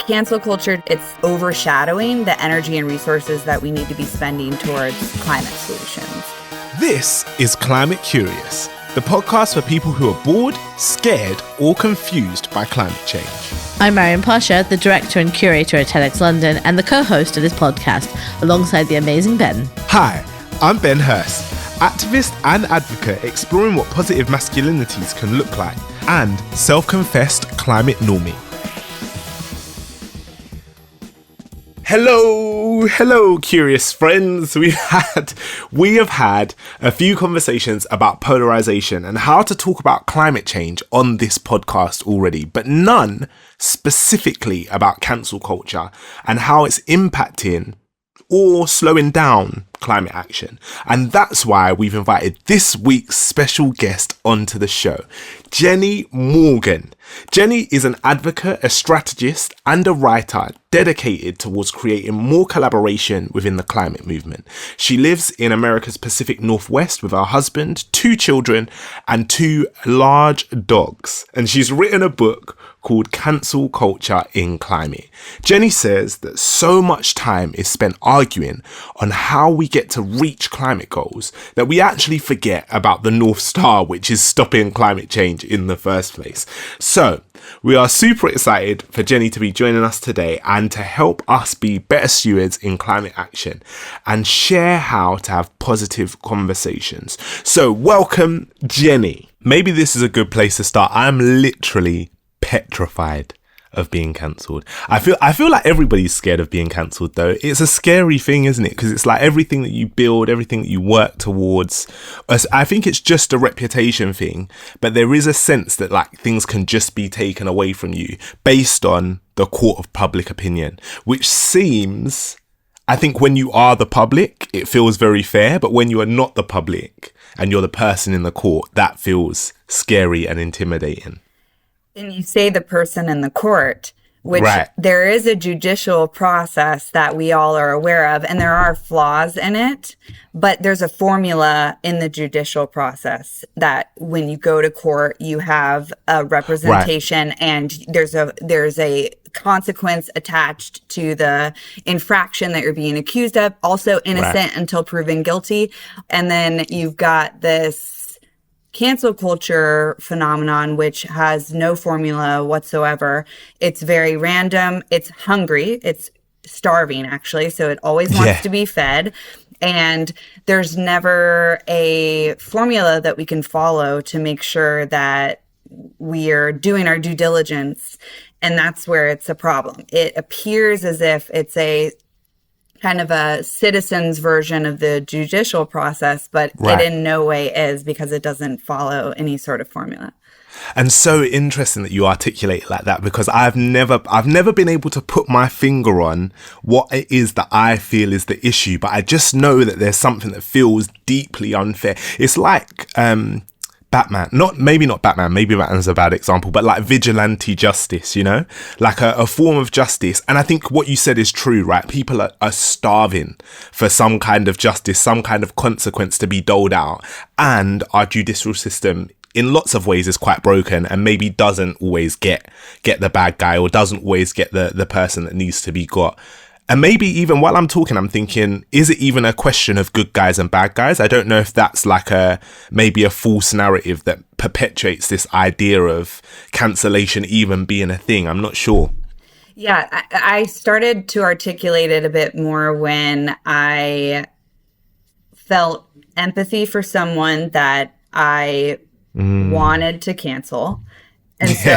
Cancel culture, it's overshadowing the energy and resources that we need to be spending towards climate solutions. This is Climate Curious, the podcast for people who are bored, scared, or confused by climate change. I'm Maryam, Pasha, the director and curator at TEDxLondon and the co-host of this podcast, alongside the amazing Ben. Hi, I'm Ben Hurst, activist and advocate exploring what positive masculinities can look like, and self-confessed climate normie. Hello, curious friends. We have had a few conversations about polarization and how to talk about climate change on this podcast already, but none specifically about cancel culture and how it's impacting or slowing down climate action. And that's why we've invited this week's special guest onto the show, Jenny Morgan. Jenny is an advocate, a strategist, and a writer dedicated towards creating more collaboration within the climate movement. She lives in America's Pacific Northwest with her husband, 2 children, and 2 large dogs. And she's written a book called Cancel Culture in Climate. Jenny says that so much time is spent arguing on how we get to reach climate goals that we actually forget about the North Star, which is stopping climate change in the first place. So we are super excited for Jenny to be joining us today and to help us be better stewards in climate action and share how to have positive conversations. So welcome, Jenny. Maybe this is a good place to start. I'm literally petrified of being cancelled. I feel like everybody's scared of being cancelled though. It's a scary thing, isn't it? Because it's like everything that you build, everything that you work towards. I think it's just a reputation thing, but there is a sense that like things can just be taken away from you based on the court of public opinion, which seems, I think when you are the public, it feels very fair, but when you are not the public and you're the person in the court, that feels scary and intimidating. And you say the person in the court, which right. There is a judicial process that we all are aware of, and there are flaws in it, but there's a formula in the judicial process that when you go to court, you have a representation right. And there's a consequence attached to the infraction that you're being accused of, also innocent right. until proven guilty. And then you've got this cancel culture phenomenon, which has no formula whatsoever. It's very random. It's hungry. It's starving, actually. So it always wants to be fed. And there's never a formula that we can follow to make sure that we are doing our due diligence. And that's where it's a problem. It appears as if it's a kind of a citizen's version of the judicial process, but right. It in no way is, because it doesn't follow any sort of formula. And so interesting that you articulate it like that, because I've never been able to put my finger on what it is that I feel is the issue, but I just know that there's something that feels deeply unfair. It's like Batman, maybe not Batman, maybe Batman's a bad example, but like vigilante justice, you know, like a form of justice. And I think what you said is true, right? People are starving for some kind of justice, some kind of consequence to be doled out. And our judicial system in lots of ways is quite broken and maybe doesn't always get the bad guy, or doesn't always get the person that needs to be got. And maybe even while I'm talking, I'm thinking, is it even a question of good guys and bad guys? I don't know if that's like maybe a false narrative that perpetuates this idea of cancellation even being a thing. I'm not sure. Yeah, I started to articulate it a bit more when I felt empathy for someone that I wanted to cancel. And so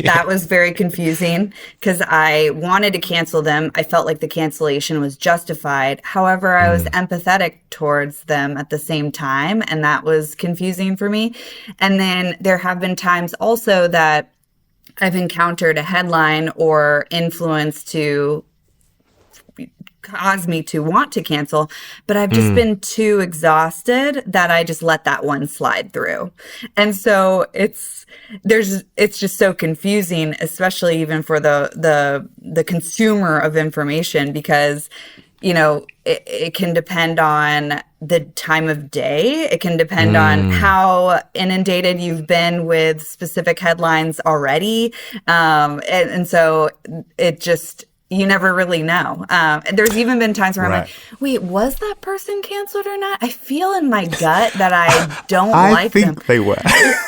that was very confusing because I wanted to cancel them. I felt like the cancellation was justified. However, I was empathetic towards them at the same time, and that was confusing for me. And then there have been times also that I've encountered a headline or influence to cause me to want to cancel, but I've just been too exhausted that I just let that one slide through. And so it's just so confusing, especially even for the consumer of information, because it can depend on the time of day. It can depend on how inundated you've been with specific headlines already. And so it just, you never really know. There's even been times where I'm like, wait, was that person canceled or not? I feel in my gut that I don't like them. I think they were.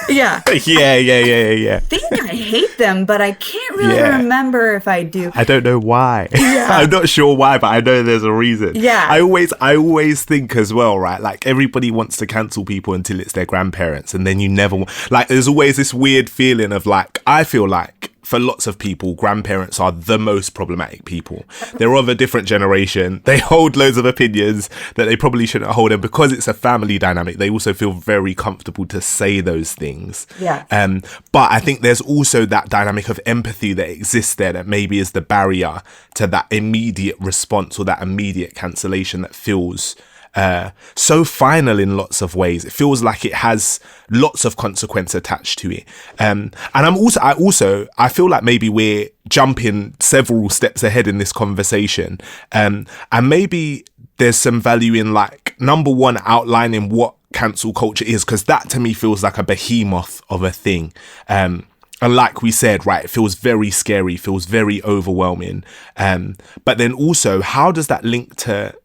Yeah. Yeah. I think I hate them, but I can't really remember if I do. I don't know why. Yeah. I'm not sure why, but I know there's a reason. Yeah. I always think as well, right? Like everybody wants to cancel people until it's their grandparents, and then you never like. There's always this weird feeling of like, I feel like for lots of people, grandparents are the most problematic people. They're of a different generation. They hold loads of opinions that they probably shouldn't hold. And because it's a family dynamic, they also feel very comfortable to say those things. Yeah. But I think there's also that dynamic of empathy that exists there that maybe is the barrier to that immediate response or that immediate cancellation that feels so final in lots of ways. It feels like it has lots of consequence attached to it. And I feel like maybe we're jumping several steps ahead in this conversation. And maybe there's some value in like, number one, outlining what cancel culture is, because that to me feels like a behemoth of a thing. And like we said, right, it feels very scary, feels very overwhelming. But then also, how does that link to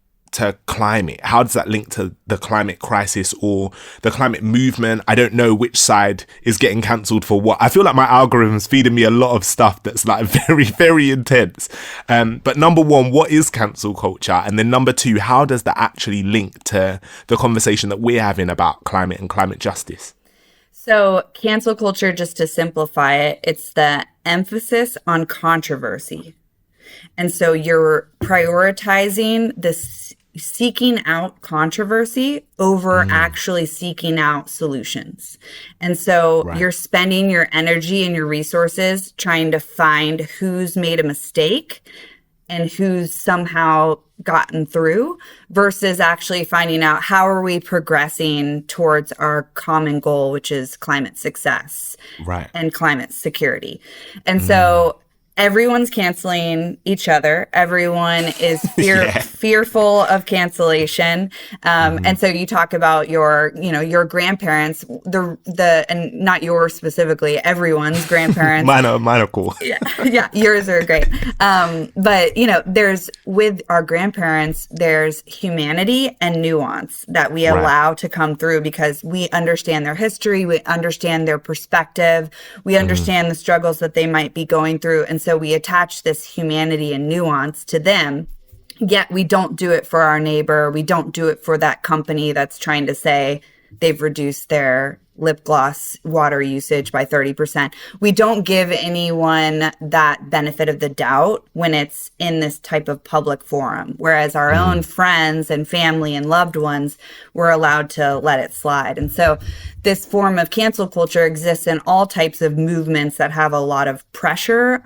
climate? How does that link to the climate crisis or the climate movement? I don't know which side is getting cancelled for what. I feel like my algorithm's feeding me a lot of stuff that's like very, very intense. But number one, what is cancel culture? And then number two, how does that actually link to the conversation that we're having about climate and climate justice? So cancel culture, just to simplify it, it's the emphasis on controversy. And so you're prioritizing this seeking out controversy over actually seeking out solutions. And so you're spending your energy and your resources trying to find who's made a mistake and who's somehow gotten through versus actually finding out how are we progressing towards our common goal, which is climate success and climate security. And so everyone's canceling each other. Everyone is fearful of cancellation. And so you talk about your grandparents, and not yours specifically, everyone's grandparents. Mine are cool. Yeah, yours are great. But there's, with our grandparents, there's humanity and nuance that we allow to come through because we understand their history, we understand their perspective, we understand the struggles that they might be going through. And so we attach this humanity and nuance to them, yet we don't do it for our neighbor. We don't do it for that company that's trying to say they've reduced their lip gloss water usage by 30%. We don't give anyone that benefit of the doubt when it's in this type of public forum, whereas our own friends and family and loved ones, we're allowed to let it slide. And so this form of cancel culture exists in all types of movements that have a lot of pressure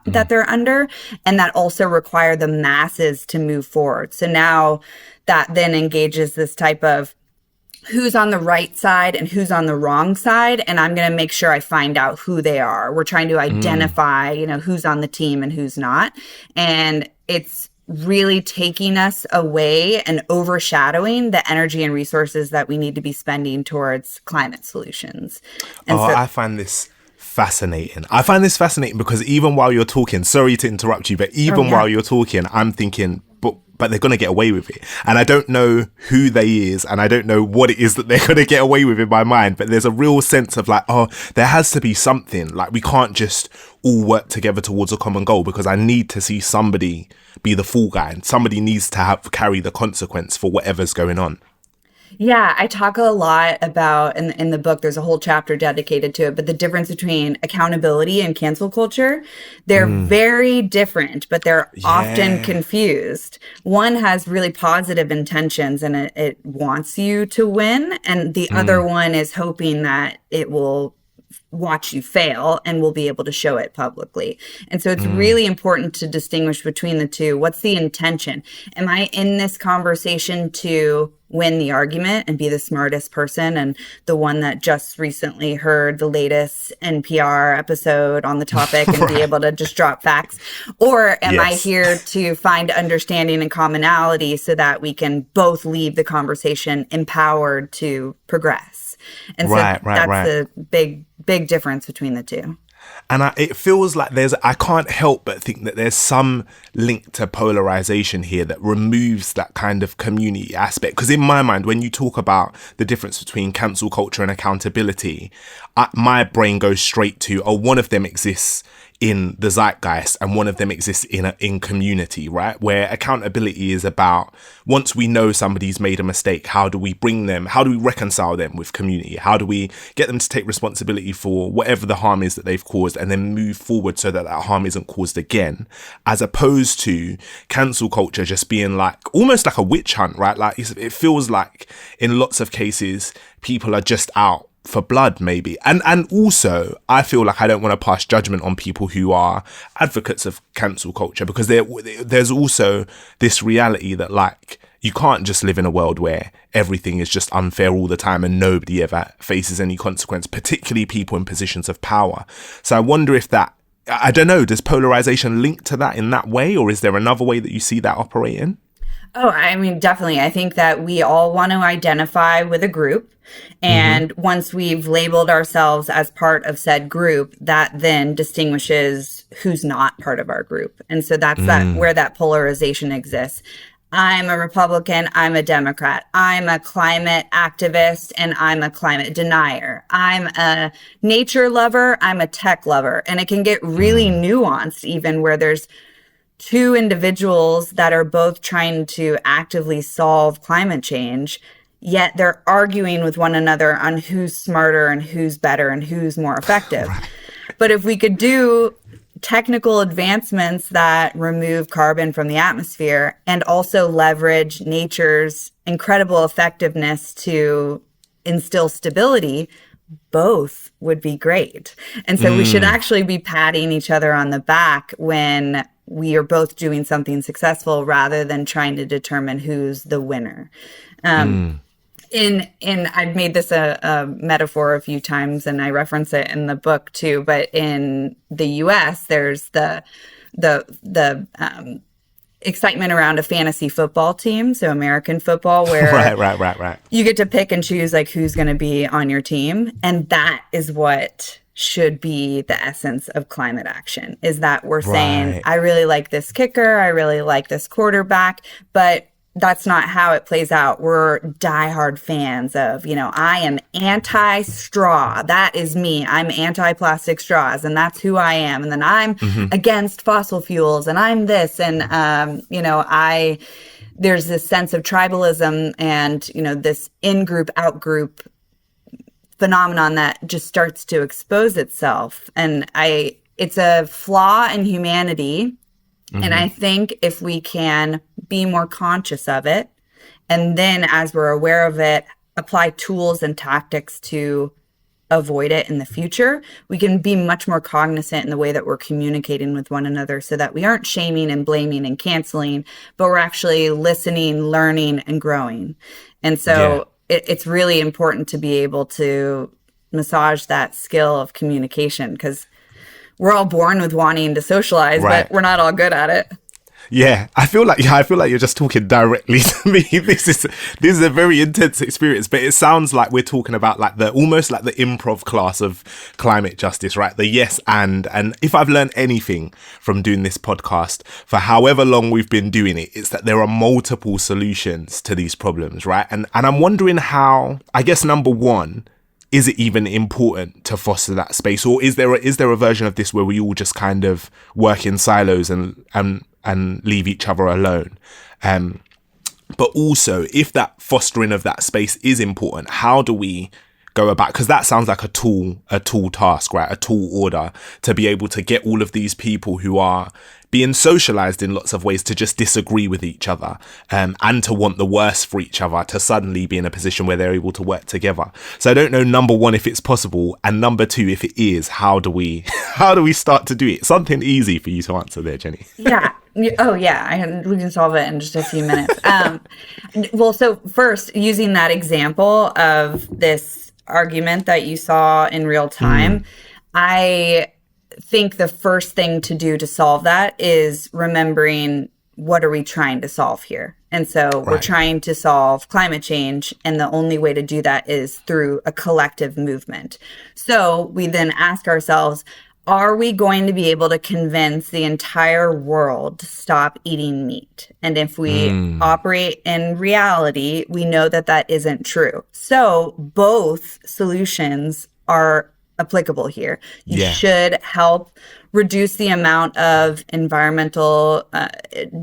that they're under, and that also require the masses to move forward. So now that then engages this type of who's on the right side and who's on the wrong side, and I'm going to make sure I find out who they are. We're trying to identify, who's on the team and who's not. And it's really taking us away and overshadowing the energy and resources that we need to be spending towards climate solutions. And I find this fascinating. I find this fascinating because even while you're talking, sorry to interrupt you, but while you're talking, I'm thinking, but they're going to get away with it. And I don't know who they is, and I don't know what it is that they're going to get away with in my mind. But there's a real sense of like, there has to be something. Like, we can't just all work together towards a common goal, because I need to see somebody be the fall guy, and somebody needs to carry the consequence for whatever's going on. Yeah, I talk a lot about, in the book, there's a whole chapter dedicated to it, but the difference between accountability and cancel culture, they're very different, but they're often confused. One has really positive intentions and it wants you to win, and the other one is hoping that it will watch you fail, and we'll be able to show it publicly. And so it's really important to distinguish between the two. What's the intention? Am I in this conversation to win the argument and be the smartest person and the one that just recently heard the latest NPR episode on the topic and be able to just drop facts? Or am I here to find understanding and commonality so that we can both leave the conversation empowered to progress? And so that's the big difference between the two. And it feels like I can't help but think that there's some link to polarization here that removes that kind of community aspect. Because in my mind, when you talk about the difference between cancel culture and accountability, my brain goes straight to, one of them exists in the zeitgeist and one of them exists in community, right? Where accountability is about, once we know somebody's made a mistake, how do we reconcile them with community? How do we get them to take responsibility for whatever the harm is that they've caused and then move forward so that harm isn't caused again? As opposed to cancel culture just being like almost like a witch hunt, right? Like it feels like in lots of cases people are just out for blood, maybe. And also I feel like I don't want to pass judgment on people who are advocates of cancel culture, because there's also this reality that like you can't just live in a world where everything is just unfair all the time and nobody ever faces any consequence, particularly people in positions of power. So I wonder if I don't know, does polarization link to that in that way, or is there another way that you see that operating? Oh, I mean, definitely. I think that we all want to identify with a group. And once we've labeled ourselves as part of said group, that then distinguishes who's not part of our group. And so that's where that polarization exists. I'm a Republican, I'm a Democrat, I'm a climate activist, and I'm a climate denier. I'm a nature lover, I'm a tech lover. And it can get really nuanced, even where there's two individuals that are both trying to actively solve climate change, yet they're arguing with one another on who's smarter and who's better and who's more effective. But if we could do technical advancements that remove carbon from the atmosphere and also leverage nature's incredible effectiveness to instill stability, both would be great. And so we should actually be patting each other on the back when we are both doing something successful, rather than trying to determine who's the winner. I've made this a metaphor a few times, and I reference it in the book too. But in the U.S., there's the excitement around a fantasy football team, so American football, where right. You get to pick and choose like who's going to be on your team, and that is what should be the essence of climate action, is that we're saying, I really like this kicker, I really like this quarterback, but that's not how it plays out. We're diehard fans of, I am anti-straw. That is me. I'm anti-plastic straws, and that's who I am. And then I'm against fossil fuels, and I'm this. And, there's this sense of tribalism and, this in-group, out-group phenomenon that just starts to expose itself. And it's a flaw in humanity. And I think if we can be more conscious of it, and then as we're aware of it, apply tools and tactics to avoid it in the future, we can be much more cognizant in the way that we're communicating with one another, so that we aren't shaming and blaming and canceling, but we're actually listening, learning, and growing. And so it's really important to be able to massage that skill of communication, because we're all born with wanting to socialize, but we're not all good at it. Yeah, I feel like you're just talking directly to me. This is a very intense experience, but it sounds like we're talking about like almost like the improv class of climate justice, right? The yes and if I've learned anything from doing this podcast for however long we've been doing it, it's that there are multiple solutions to these problems, right? And I'm wondering how, I guess, number one, is it even important to foster that space, or is there a version of this where we all just kind of work in silos and leave each other alone? But also, if that fostering of that space is important, how do we go about, because that sounds like a tall task, right? A tall order to be able to get all of these people who are being socialized in lots of ways to just disagree with each other, and to want the worst for each other, to suddenly be in a position where they're able to work together. So I don't know, number one, if it's possible, and number two, if it is, how do we start to do it? Something easy for you to answer there, Jenny. Yeah. Oh, yeah. We can solve it in just a few minutes. Well, so first, using that example of this argument that you saw in real time, I think the first thing to do to solve that is remembering, what are we trying to solve here? And so we're trying to solve climate change, and the only way to do that is through a collective movement. So we then ask ourselves, are we going to be able to convince the entire world to stop eating meat? And if we operate in reality, we know that that isn't true. So both solutions are applicable here. You should help reduce the amount of environmental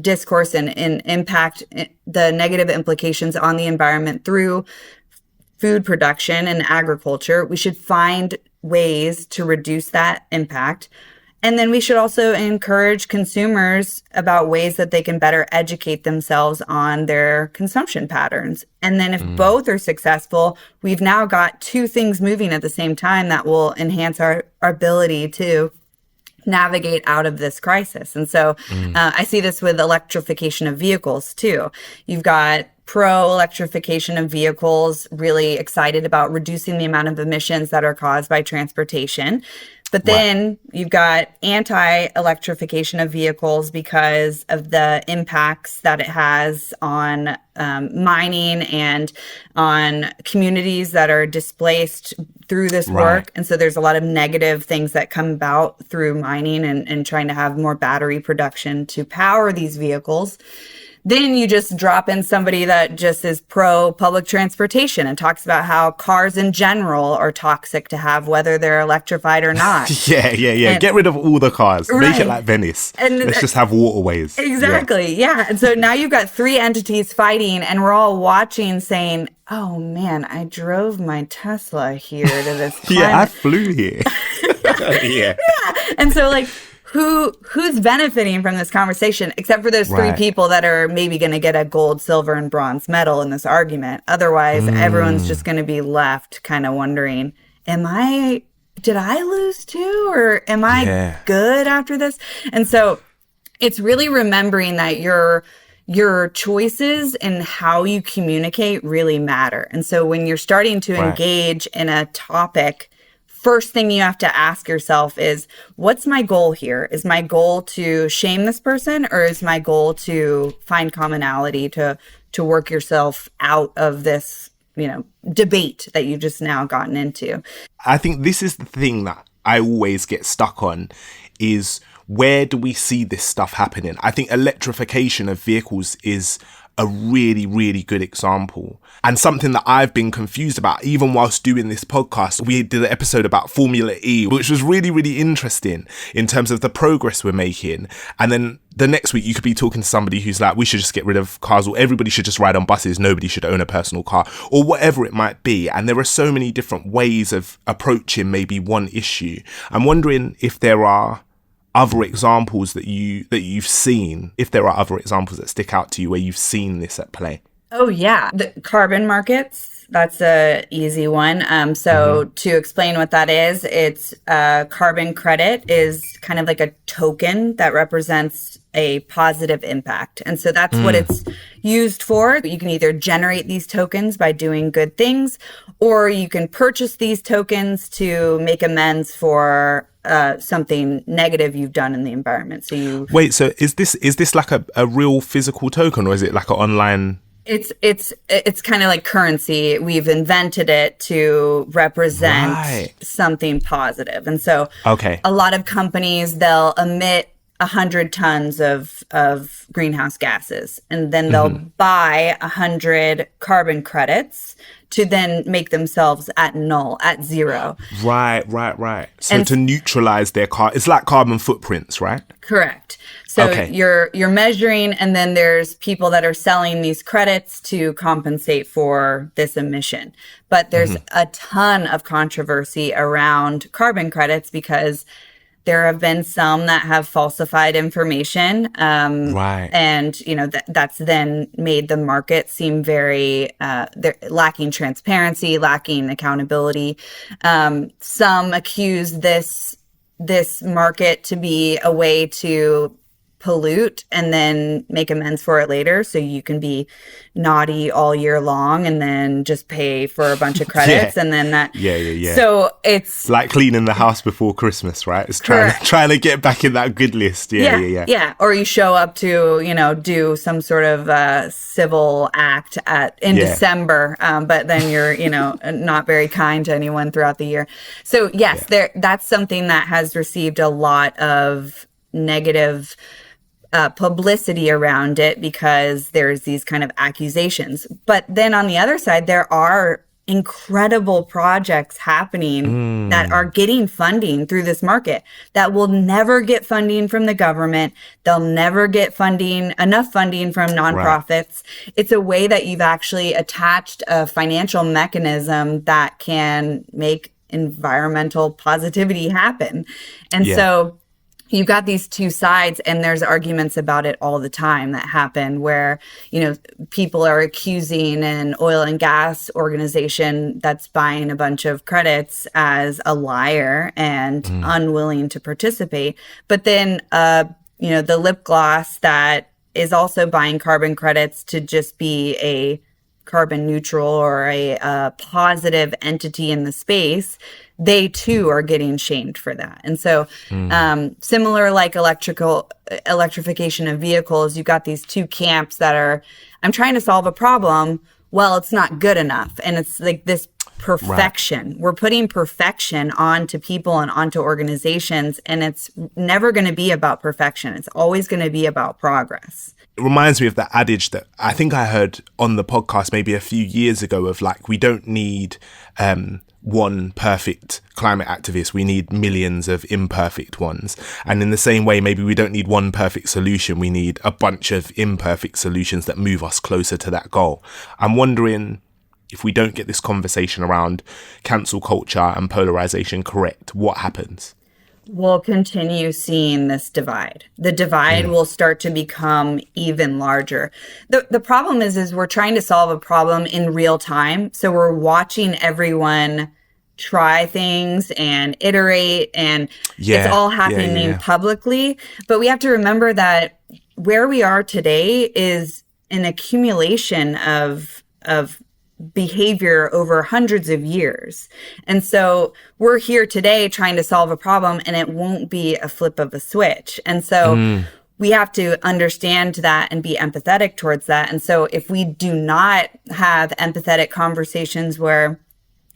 discourse and impact, the negative implications on the environment through food production and agriculture. We should find ways to reduce that impact. And then we should also encourage consumers about ways that they can better educate themselves on their consumption patterns. And then if both are successful, we've now got two things moving at the same time that will enhance our ability to navigate out of this crisis. And so I see this with electrification of vehicles too. You've got pro-electrification of vehicles, really excited about reducing the amount of emissions that are caused by transportation. But then you've got anti-electrification of vehicles because of the impacts that it has on mining and on communities that are displaced through this work. And so there's a lot of negative things that come about through mining and trying to have more battery production to power these vehicles. Then you just drop in somebody that just is pro public transportation and talks about how cars in general are toxic to have, whether they're electrified or not. Yeah. And get rid of all the cars. Make it like Venice. And let's just have waterways. Exactly. Yeah. And so now you've got three entities fighting, and we're all watching saying, oh man, I drove my Tesla here to this climate. I flew here. Yeah. And so like, who's benefiting from this conversation, except for those three people that are maybe going to get a gold, silver, and bronze medal in this argument? Otherwise, everyone's just going to be left kind of wondering, did I lose too? Or am I good after this? And so it's really remembering that your choices and how you communicate really matter. And so when you're starting to engage in a topic, first thing you have to ask yourself is, what's my goal here? Is my goal to shame this person, or is my goal to find commonality, to work yourself out of this, debate that you've just now gotten into? I think this is the thing that I always get stuck on, is where do we see this stuff happening? I think electrification of vehicles is a really, really good example, and something that I've been confused about even whilst doing this podcast. We did an episode about Formula E, which was really, really interesting in terms of the progress we're making. And then the next week you could be talking to somebody who's like, we should just get rid of cars, or everybody should just ride on buses, nobody should own a personal car, or whatever it might be. And there are so many different ways of approaching maybe one issue. I'm wondering if there are other examples that you've seen, if there are other examples that stick out to you where you've seen this at play. Oh yeah, the carbon markets, that's a easy one. To explain what that is, it's carbon credit is kind of like a token that represents a positive impact. And so that's what it's used for. You can either generate these tokens by doing good things, or you can purchase these tokens to make amends for something negative you've done in the environment. So so is this like a real physical token, or is it like an online? It's kind of like currency. We've invented it to represent something positive. And so a lot of companies, they'll emit 100 tons of greenhouse gases, and then they'll buy 100 carbon credits to then make themselves at null, at zero. Right. So to neutralize their it's like carbon footprints, right? Correct. So you're measuring, and then there's people that are selling these credits to compensate for this emission. But there's a ton of controversy around carbon credits because there have been some that have falsified information. Right. And, that's then made the market seem very lacking transparency, lacking accountability. Some accuse this market to be a way to pollute and then make amends for it later, so you can be naughty all year long and then just pay for a bunch of credits. And then that so it's like cleaning the house before Christmas, right? It's trying to get back in that good list. Yeah. Or you show up to do some sort of civil act in December, but then you're not very kind to anyone throughout the year. So yes, that's something that has received a lot of negative publicity around it because there's these kind of accusations. But then on the other side, there are incredible projects happening that are getting funding through this market that will never get funding from the government. They'll never get enough funding from nonprofits. Right. It's a way that you've actually attached a financial mechanism that can make environmental positivity happen. And so you've got these two sides, and there's arguments about it all the time that happen where, people are accusing an oil and gas organization that's buying a bunch of credits as a liar and unwilling to participate. But then, the lip gloss that is also buying carbon credits to just be a carbon neutral or a positive entity in the space, they too are getting shamed for that. And so similar like electrification of vehicles, you've got these two camps that are, I'm trying to solve a problem. Well, it's not good enough. And it's like this perfection. Right. We're putting perfection onto people and onto organizations, and it's never going to be about perfection. It's always going to be about progress. It reminds me of that adage that I think I heard on the podcast maybe a few years ago of like, we don't need one perfect climate activist. We need millions of imperfect ones. And in the same way, maybe we don't need one perfect solution. We need a bunch of imperfect solutions that move us closer to that goal. I'm wondering if we don't get this conversation around cancel culture and polarization correct, what happens? We'll continue seeing this divide. The divide will start to become even larger. The problem is we're trying to solve a problem in real time. So we're watching everyone try things and iterate, and it's all happening publicly. But we have to remember that where we are today is an accumulation of behavior over hundreds of years. And so we're here today trying to solve a problem, and it won't be a flip of a switch. And so we have to understand that and be empathetic towards that. And so if we do not have empathetic conversations where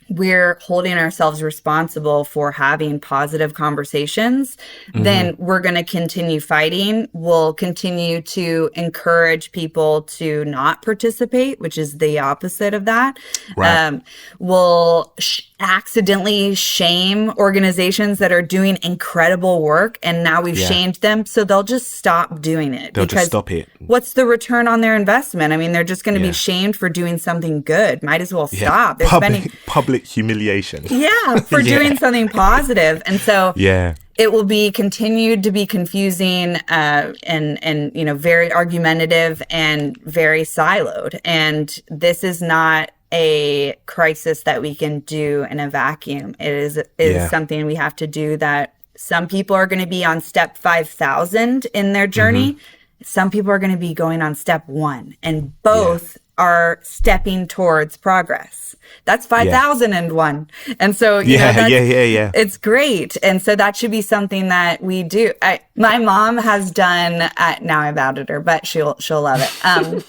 we're holding ourselves responsible for having positive conversations, then we're going to continue fighting. We'll continue to encourage people to not participate, which is the opposite of that. Right. We'll accidentally shame organizations that are doing incredible work, and now we've shamed them, so they'll just stop doing it. They'll just stop it. What's the return on their investment? I mean, they're just going to be shamed for doing something good. Might as well stop. They're public humiliation. Yeah, for doing something positive. And so it will be continued to be confusing and very argumentative and very siloed. And this is not a crisis that we can do in a vacuum. It is something we have to do that some people are going to be on step 5,000 in their journey. Some people are going to be going on step 1, and both are stepping towards progress. That's 5,001. And so, it's great. And so that should be something that we do. My mom has done, now I've outed her, but she'll love it.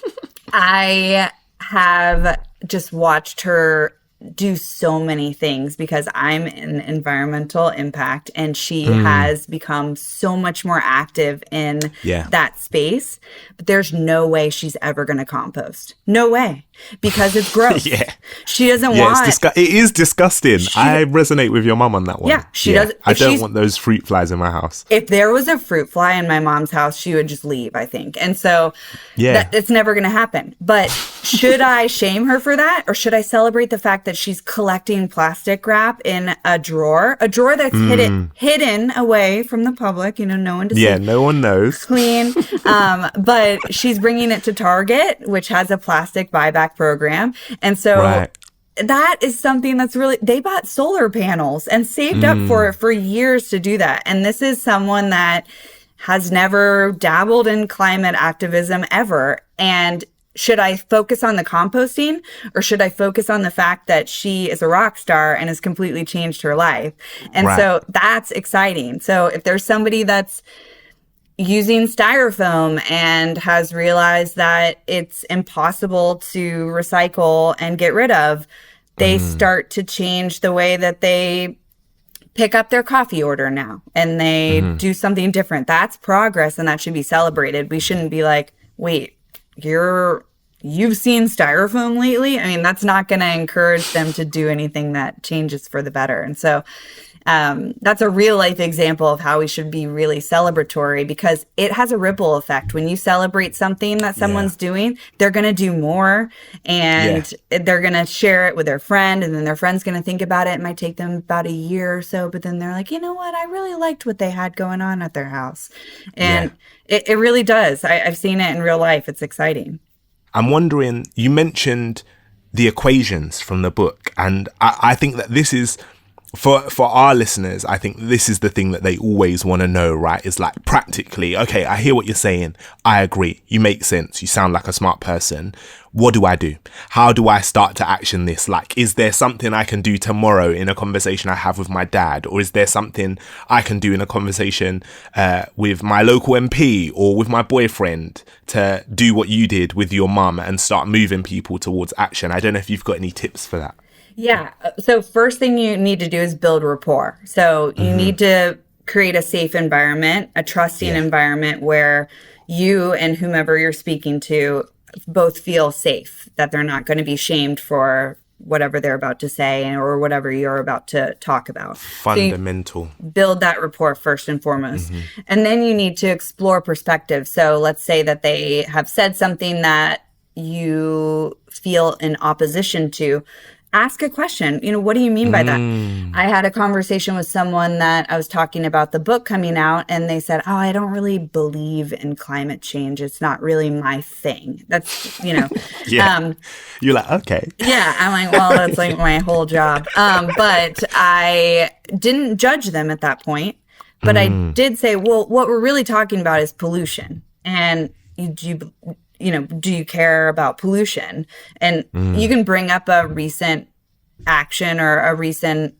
I have just watched her do so many things because I'm in environmental impact, and she has become so much more active in that space. But there's no way she's ever going to compost. No way, because it's gross. She doesn't want. It is disgusting. I resonate with your mum on that one. Yeah, she does. I don't want those fruit flies in my house. If there was a fruit fly in my mom's house, she would just leave, I think. And so it's never going to happen. But should I shame her for that? Or should I celebrate the fact that she's collecting plastic wrap in a drawer that's hidden away from the public, no one to see. Yeah, no one knows. Clean. But she's bringing it to Target, which has a plastic buyback program. And so that is something that's really, they bought solar panels and saved up for it for years to do that. And this is someone that has never dabbled in climate activism ever. And should I focus on the composting, or should I focus on the fact that she is a rock star and has completely changed her life? And so that's exciting. So if there's somebody that's using styrofoam and has realized that it's impossible to recycle and get rid of, they start to change the way that they pick up their coffee order now, and they do something different. That's progress, and that should be celebrated. We shouldn't be like, wait, you've seen styrofoam lately? I mean, that's not going to encourage them to do anything that changes for the better. And so that's a real life example of how we should be really celebratory, because it has a ripple effect. When you celebrate something that someone's doing, they're going to do more, and they're going to share it with their friend, and then their friend's going to think about it. It might take them about a year or so, but then they're like, you know what? I really liked what they had going on at their house. And it really does. I've seen it in real life. It's exciting. I'm wondering, you mentioned the equations from the book, and I think that this is, for our listeners, I think this is the thing that they always want to know, right? Is like, practically, okay, I hear what you're saying. I agree. You make sense. You sound like a smart person. What do I do? How do I start to action this? Like, is there something I can do tomorrow in a conversation I have with my dad? Or is there something I can do in a conversation with my local MP or with my boyfriend to do what you did with your mum and start moving people towards action? I don't know if you've got any tips for that. Yeah. So first thing you need to do is build rapport. So you need to create a safe environment, a trusting environment where you and whomever you're speaking to both feel safe, that they're not going to be shamed for whatever they're about to say or whatever you're about to talk about. Fundamental. So build that rapport first and foremost. And then you need to explore perspective. So let's say that they have said something that you feel in opposition to. Ask a question. What do you mean by that? I had a conversation with someone that I was talking about the book coming out, and they said, I don't really believe in climate change. It's not really my thing. That's, You're like, okay. Yeah. I'm like, well, that's like my whole job. But I didn't judge them at that point. But I did say, well, what we're really talking about is pollution. And do you care about pollution? And you can bring up a recent action or a recent,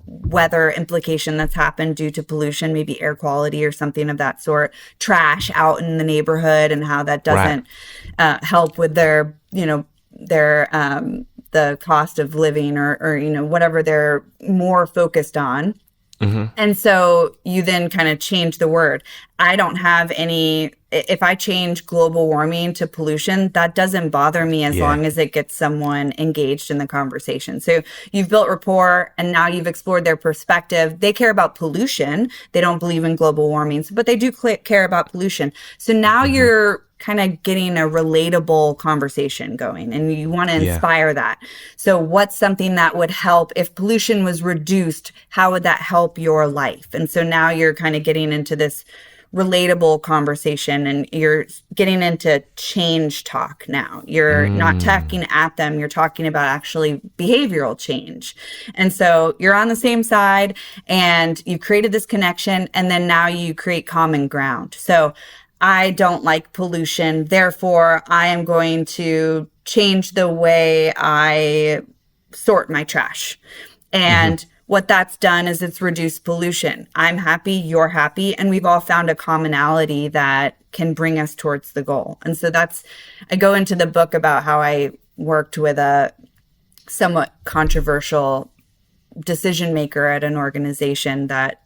weather implication that's happened due to pollution, maybe air quality or something of that sort, trash out in the neighborhood, and how that doesn't help with their the cost of living or whatever they're more focused on. And so you then kind of change the word. I don't have any, if I change global warming to pollution, that doesn't bother me as long as it gets someone engaged in the conversation. So you've built rapport, and now you've explored their perspective. They care about pollution. They don't believe in global warming, but they do care about pollution. So now you're kind of getting a relatable conversation going, and you want to inspire that. So what's something that would help if pollution was reduced? How would that help your life? And so now you're kind of getting into this relatable conversation, and you're getting into change talk now. You're not talking at them, you're talking about actually behavioral change. And so you're on the same side, and you created this connection, and then now you create common ground. So I don't like pollution, therefore I am going to change the way I sort my trash. And what that's done is it's reduced pollution. I'm happy, you're happy, and we've all found a commonality that can bring us towards the goal. And so I go into the book about how I worked with a somewhat controversial decision maker at an organization that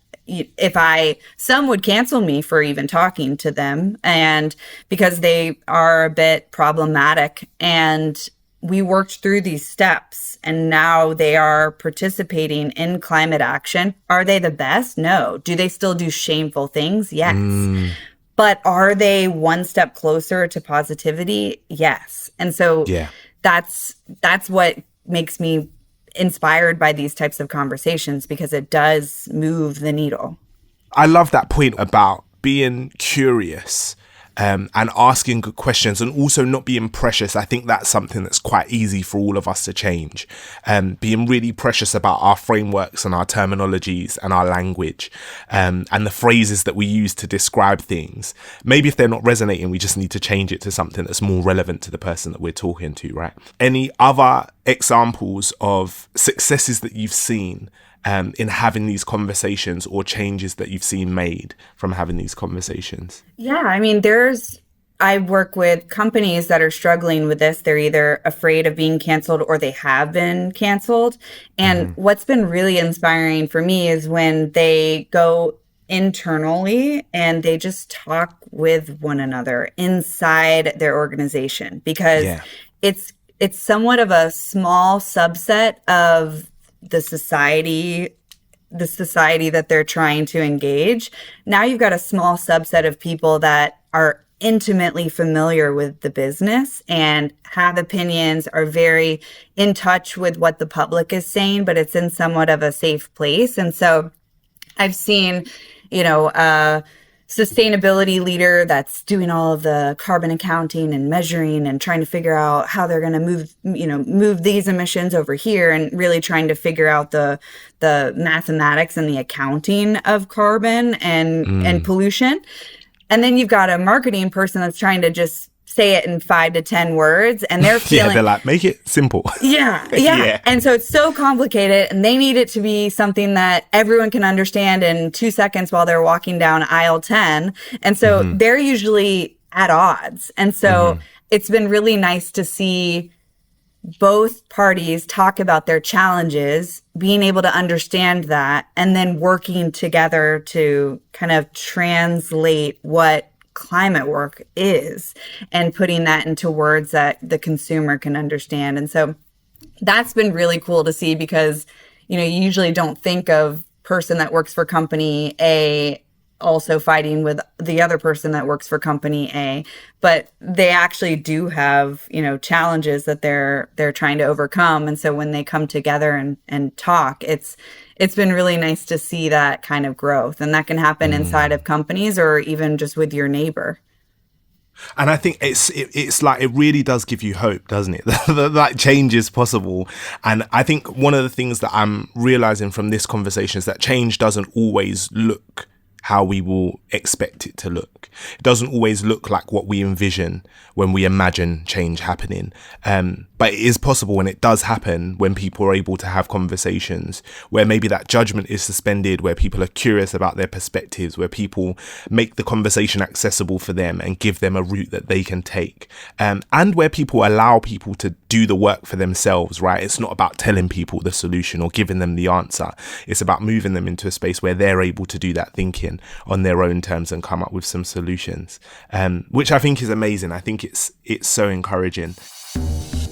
some would cancel me for even talking to them, and because they are a bit problematic. And we worked through these steps, and now they are participating in climate action. Are they the best? No. Do they still do shameful things? Yes. But are they one step closer to positivity? Yes. And so that's what makes me inspired by these types of conversations, because it does move the needle. I love that point about being curious and asking good questions, and also not being precious. I think that's something that's quite easy for all of us to change. Being really precious about our frameworks and our terminologies and our language, and the phrases that we use to describe things. Maybe if they're not resonating, we just need to change it to something that's more relevant to the person that we're talking to, right? Any other examples of successes that you've seen in having these conversations, or changes that you've seen made from having these conversations? Yeah, I mean, I work with companies that are struggling with this. They're either afraid of being canceled or they have been canceled. And what's been really inspiring for me is when they go internally and they just talk with one another inside their organization, because it's somewhat of a small subset of the society that they're trying to engage. Now you've got a small subset of people that are intimately familiar with the business and have opinions, are very in touch with what the public is saying, but it's in somewhat of a safe place. And so I've seen, sustainability leader that's doing all of the carbon accounting and measuring and trying to figure out how they're going to move these emissions over here, and really trying to figure out the mathematics and the accounting of carbon and pollution. And then you've got a marketing person that's trying to just say it in 5 to 10 words, and they're feeling they're like, make it simple. Yeah. And so it's so complicated, and they need it to be something that everyone can understand in 2 seconds while they're walking down aisle 10. And so they're usually at odds. And so it's been really nice to see both parties talk about their challenges, being able to understand that, and then working together to kind of translate what climate work is, and putting that into words that the consumer can understand. And so that's been really cool to see, because you usually don't think of person that works for company A also fighting with the other person that works for company A, but they actually do have challenges that they're trying to overcome. And so when they come together and talk, it's been really nice to see that kind of growth. And that can happen inside of companies, or even just with your neighbor. And I think it's like, it really does give you hope, doesn't it? That change is possible. And I think one of the things that I'm realizing from this conversation is that change doesn't always look how we will expect it to look. It doesn't always look like what we envision when we imagine change happening. But it is possible, and it does happen when people are able to have conversations where maybe that judgment is suspended, where people are curious about their perspectives, where people make the conversation accessible for them and give them a route that they can take. And where people allow people to do the work for themselves, right? It's not about telling people the solution or giving them the answer. It's about moving them into a space where they're able to do that thinking on their own terms and come up with some solutions, which I think is amazing. I think it's so encouraging.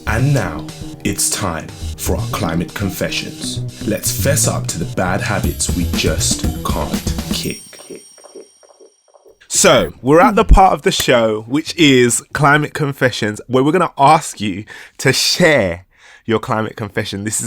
And now it's time for our climate confessions. Let's fess up to the bad habits we just can't kick. So we're at the part of the show which is climate confessions, where we're going to ask you to share your climate confession. This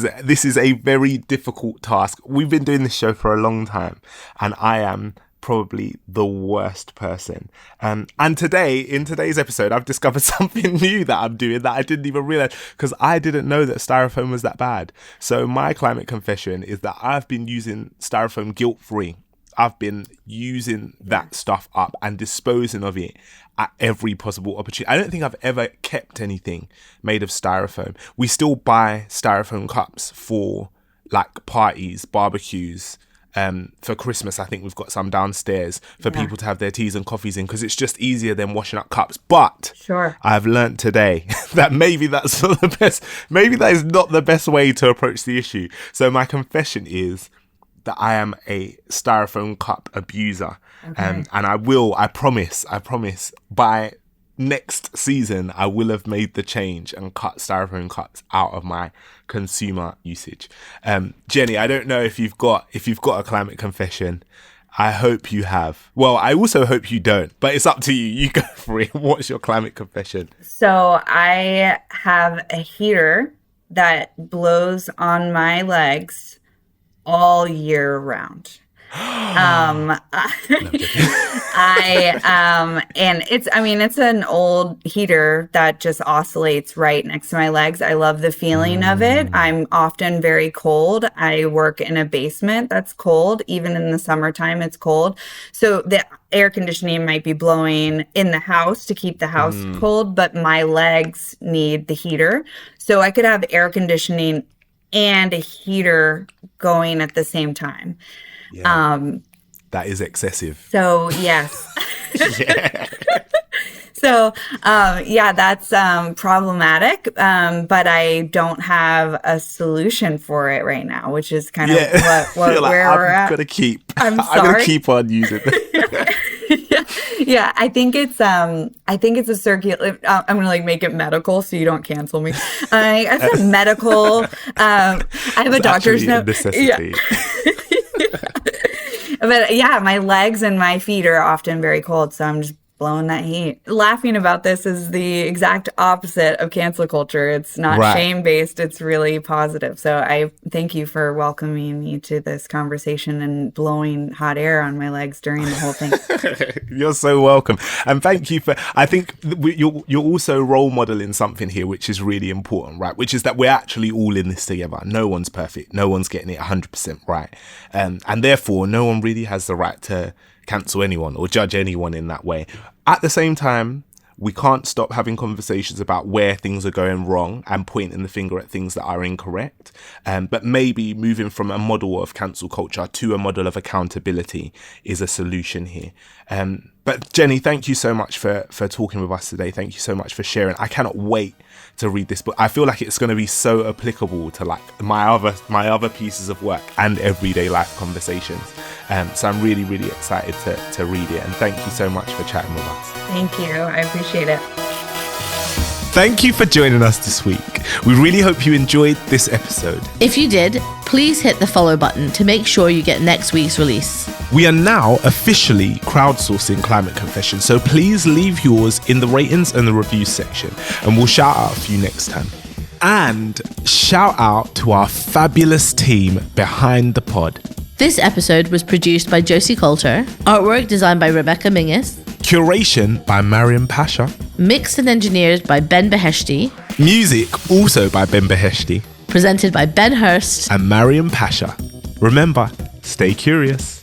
is a very difficult task. We've been doing this show for a long time, and I am probably the worst person. And today, in today's episode, I've discovered something new that I'm doing that I didn't even realize, because I didn't know that styrofoam was that bad. So my climate confession is that I've been using styrofoam guilt-free. I've been using that stuff up and disposing of it at every possible opportunity. I don't think I've ever kept anything made of styrofoam. We still buy styrofoam cups for like parties, barbecues, For Christmas, I think we've got some downstairs for people to have their teas and coffees in, because it's just easier than washing up cups. But I've learned today that maybe that's not the best. Maybe that is not the best way to approach the issue. So my confession is that I am a styrofoam cup abuser. And I promise, by next season, I will have made the change and cut styrofoam cups out of my consumer usage. Jenny, I don't know if you've got a climate confession. I hope you have. Well, I also hope you don't, but it's up to you. You go for it. What's your climate confession? So I have a heater that blows on my legs all year round. And it's an old heater that just oscillates right next to my legs. I love the feeling of it. I'm often very cold. I work in a basement that's cold. Even in the summertime, it's cold. So the air conditioning might be blowing in the house to keep the house cold, but my legs need the heater. So I could have air conditioning and a heater going at the same time. Yeah, that is excessive. So, yes. Yeah. So, that's problematic, but I don't have a solution for it right now, which is kind of where we're at. I'm sorry. I'm gonna keep on using it. Yeah, I think it's a circular. I'm gonna make it medical so you don't cancel me. I said medical. I have a doctor's note. Necessity. Yeah. But my legs and my feet are often very cold, so I'm just blowing that heat. Laughing about this is the exact opposite of cancel culture. It's not shame-based, it's really positive. So I thank you for welcoming me to this conversation and blowing hot air on my legs during the whole thing. You're so welcome. And thank you I think you're also role modeling something here, which is really important, right? Which is that we're actually all in this together. No one's perfect. No one's getting it 100% right. And therefore, no one really has the right to cancel anyone or judge anyone in that way. At the same time, we can't stop having conversations about where things are going wrong and pointing the finger at things that are incorrect. But maybe moving from a model of cancel culture to a model of accountability is a solution here. But Jenny, thank you so much for talking with us today. Thank you so much for sharing. I cannot wait to read this book. I feel like it's going to be so applicable to my other pieces of work and everyday life conversations. So I'm really, really excited to read it. And thank you so much for chatting with us. Thank you. I appreciate it. Thank you for joining us this week. We really hope you enjoyed this episode. If you did, please hit the follow button to make sure you get next week's release. We are now officially crowdsourcing Climate Confession, so please leave yours in the ratings and the reviews section, and we'll shout out for you next time. And shout out to our fabulous team behind the pod. This episode was produced by Josie Colter, artwork designed by Rebecca Mingus, curation by Maryam Pasha, mixed and engineered by Ben Beheshty, music also by Ben Beheshty, presented by Ben Hurst and Maryam Pasha. Remember, stay curious.